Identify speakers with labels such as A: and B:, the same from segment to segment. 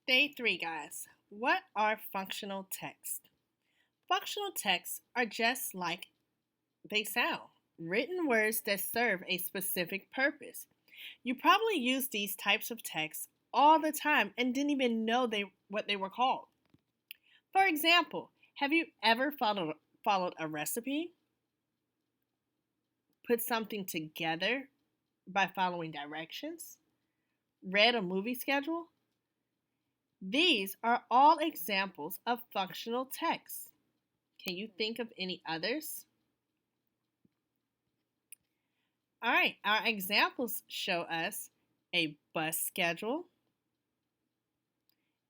A: Day 3, guys. What are functional texts? Functional texts are just like they sound, written words that serve a specific purpose. You probably use these types of texts all the time and didn't even know what they were called. For example, have you ever followed a recipe, put something together by following directions, read a movie schedule? These are all examples of functional texts. Can you think of any others? All right, our examples show us a bus schedule,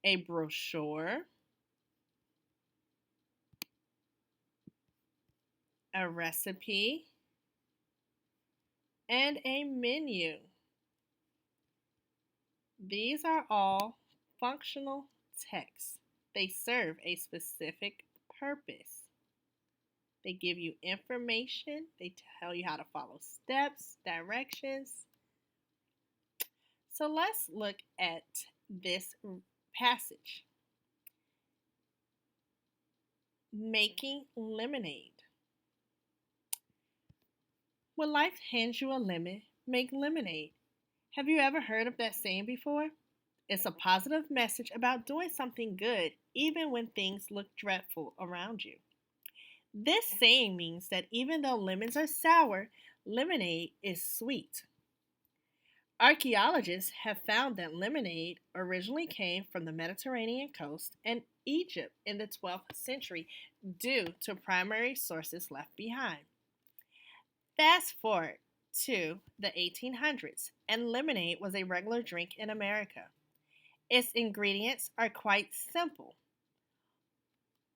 A: a brochure, a recipe, and a menu. These are all functional texts. They serve a specific purpose. They give you information, they tell you how to follow steps, directions. So let's look at this passage. Making lemonade. When life hands you a lemon, make lemonade. Have you ever heard of that saying before? It's a positive message about doing something good even when things look dreadful around you. This saying means that even though lemons are sour, lemonade is sweet. Archaeologists have found that lemonade originally came from the Mediterranean coast and Egypt in the 12th century due to primary sources left behind. Fast forward to the 1800s, and lemonade was a regular drink in America. Its ingredients are quite simple.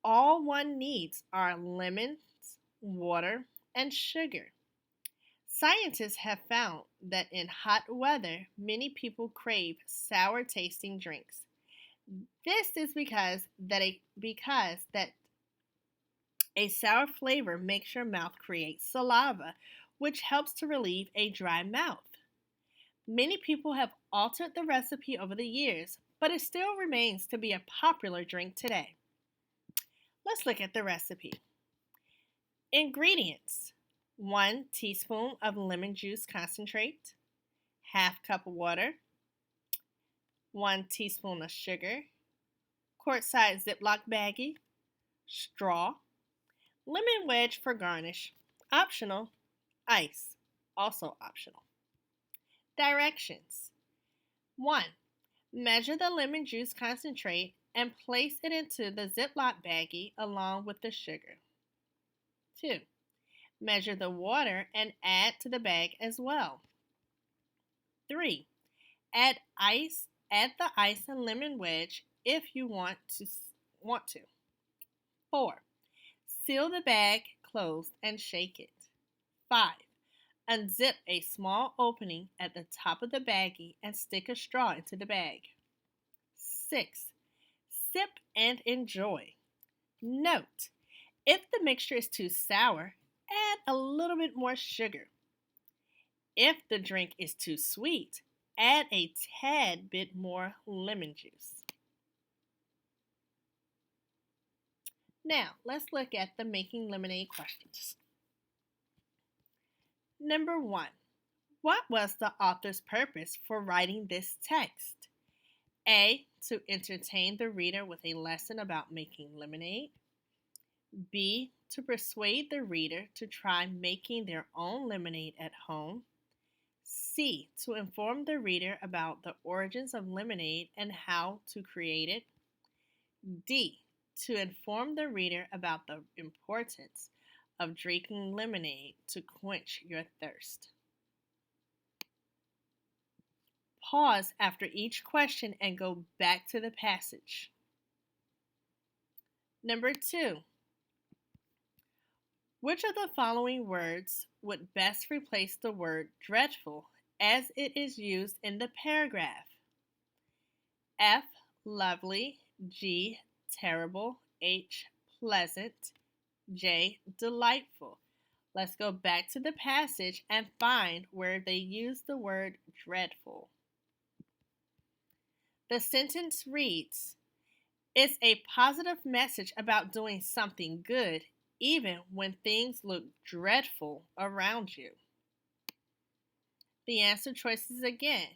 A: All one needs are lemons, water, and sugar. Scientists have found that in hot weather, many people crave sour tasting drinks. This is because that a sour flavor makes your mouth create saliva, which helps to relieve a dry mouth. Many people have altered the recipe over the years, but it still remains to be a popular drink today. Let's look at the recipe. Ingredients: 1 teaspoon of lemon juice concentrate, half cup of water, 1 teaspoon of sugar, quart-size Ziploc baggie, straw, lemon wedge for garnish, optional, ice, also optional. Directions: 1. Measure the lemon juice concentrate and place it into the Ziploc baggie along with the sugar. 2. Measure the water and add to the bag as well. 3. Add the ice and lemon wedge if you want to. 4. Seal the bag closed and shake it. 5. Unzip a small opening at the top of the baggie and stick a straw into the bag. 6. Sip and enjoy. Note: if the mixture is too sour, add a little bit more sugar. If the drink is too sweet, add a tad bit more lemon juice. Now, let's look at the making lemonade questions. Number 1. What was the author's purpose for writing this text? A. To entertain the reader with a lesson about making lemonade. B. To persuade the reader to try making their own lemonade at home. C. To inform the reader about the origins of lemonade and how to create it. D. To inform the reader about the importance of drinking lemonade to quench your thirst. Pause after each question and go back to the passage. Number 2. Which of the following words would best replace the word dreadful as it is used in the paragraph? F. Lovely. G. Terrible. H. Pleasant. J. Delightful. Let's go back to the passage and find where they use the word dreadful. The sentence reads, it's a positive message about doing something good, even when things look dreadful around you. The answer choices again: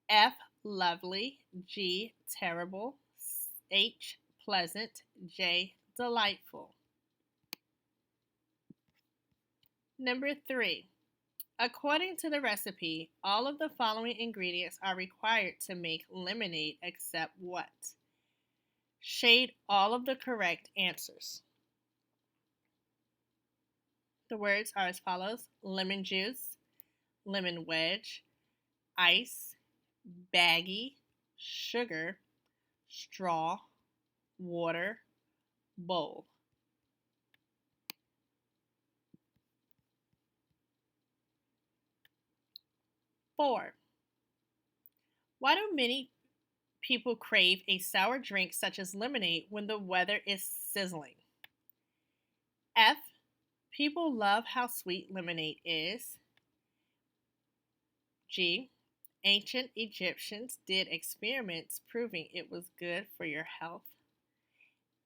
A: F, lovely; G, terrible; H, pleasant; J, delightful. Number 3. According to the recipe, all of the following ingredients are required to make lemonade except what? Shade all of the correct answers. The words are as follows: lemon juice, lemon wedge, ice, baggy, sugar, straw, water, bowl. Four. Why do many people crave a sour drink such as lemonade when the weather is sizzling? F. People love how sweet lemonade is. G. Ancient Egyptians did experiments proving it was good for your health.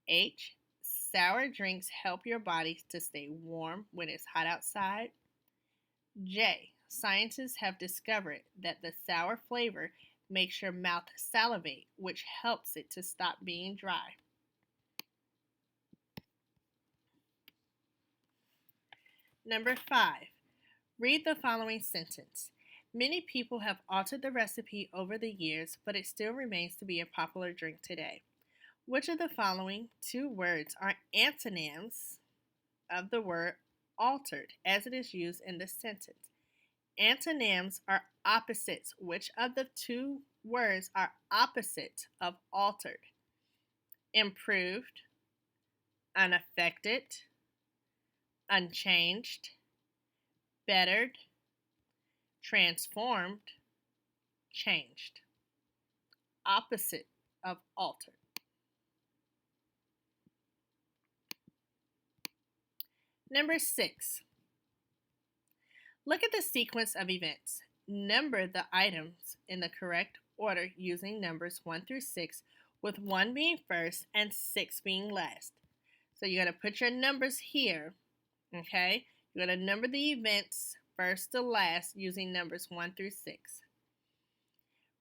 A: H. Sour drinks help your body to stay warm when it's hot outside. J. Scientists have discovered that the sour flavor makes your mouth salivate, which helps it to stop being dry. Number 5. Read the following sentence. Many people have altered the recipe over the years, but it still remains to be a popular drink today. Which of the following two words are antonyms of the word altered as it is used in this sentence? Antonyms are opposites. Which of the two words are opposite of altered? Improved, unaffected, unchanged, bettered, transformed, changed. Opposite of altered. Number 6. Look at the sequence of events. Number the items in the correct order using numbers 1 through 6, with 1 being first and 6 being last. So you're going to put your numbers here, okay? You're going to number the events first to last using numbers 1 through 6.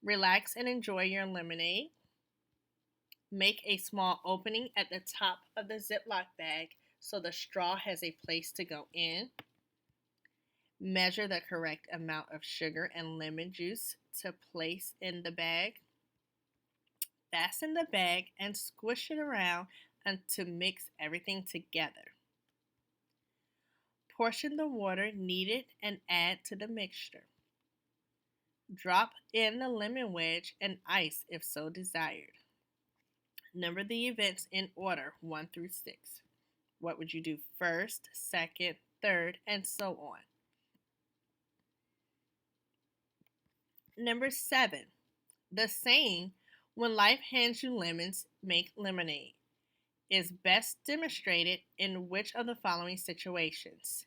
A: Relax and enjoy your lemonade. Make a small opening at the top of the Ziploc bag so the straw has a place to go in. Measure the correct amount of sugar and lemon juice to place in the bag. Fasten the bag and squish it around until mix everything together. Portion the water needed and add to the mixture. Drop in the lemon wedge and ice if so desired. Number the events in order 1 through 6. What would you do first, second, third, and so on? Number 7. The saying, when life hands you lemons, make lemonade, is best demonstrated in which of the following situations?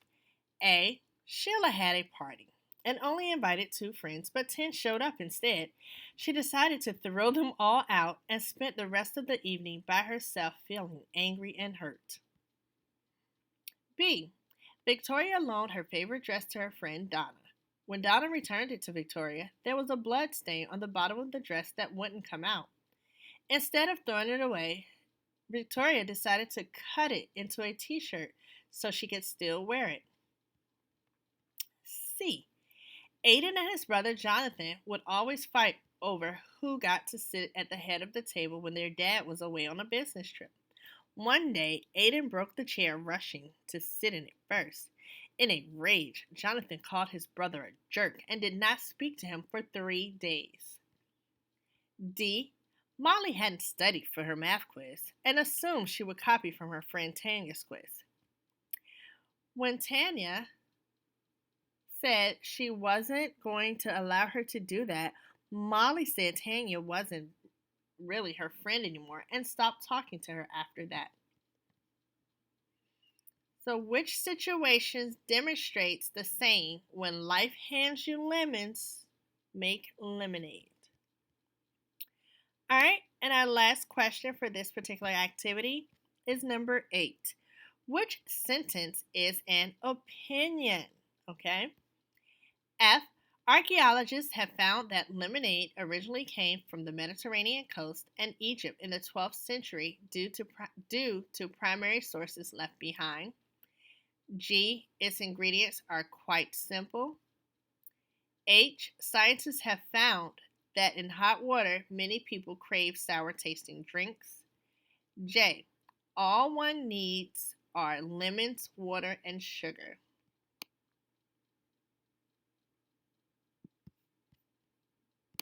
A: A. Sheila had a party and only invited 2 friends, but 10 showed up instead. She decided to throw them all out and spent the rest of the evening by herself feeling angry and hurt. B. Victoria loaned her favorite dress to her friend Donna. When Donna returned it to Victoria, there was a blood stain on the bottom of the dress that wouldn't come out. Instead of throwing it away, Victoria decided to cut it into a t-shirt so she could still wear it. C. Aiden and his brother Jonathan would always fight over who got to sit at the head of the table when their dad was away on a business trip. One day, Aiden broke the chair, rushing to sit in it first. In a rage, Jonathan called his brother a jerk and did not speak to him for 3 days. D. Molly hadn't studied for her math quiz and assumed she would copy from her friend Tanya's quiz. When Tanya said she wasn't going to allow her to do that, Molly said Tanya wasn't really her friend anymore and stopped talking to her after that. So which situations demonstrates the saying, when life hands you lemons, make lemonade? And our last question for this particular activity is number 8. Which sentence is an opinion? Okay. F. Archaeologists have found that lemonade originally came from the Mediterranean coast and Egypt in the 12th century due to primary sources left behind. G. Its ingredients are quite simple. H. Scientists have found that in hot water, many people crave sour tasting drinks. J. All one needs are lemons, water, and sugar.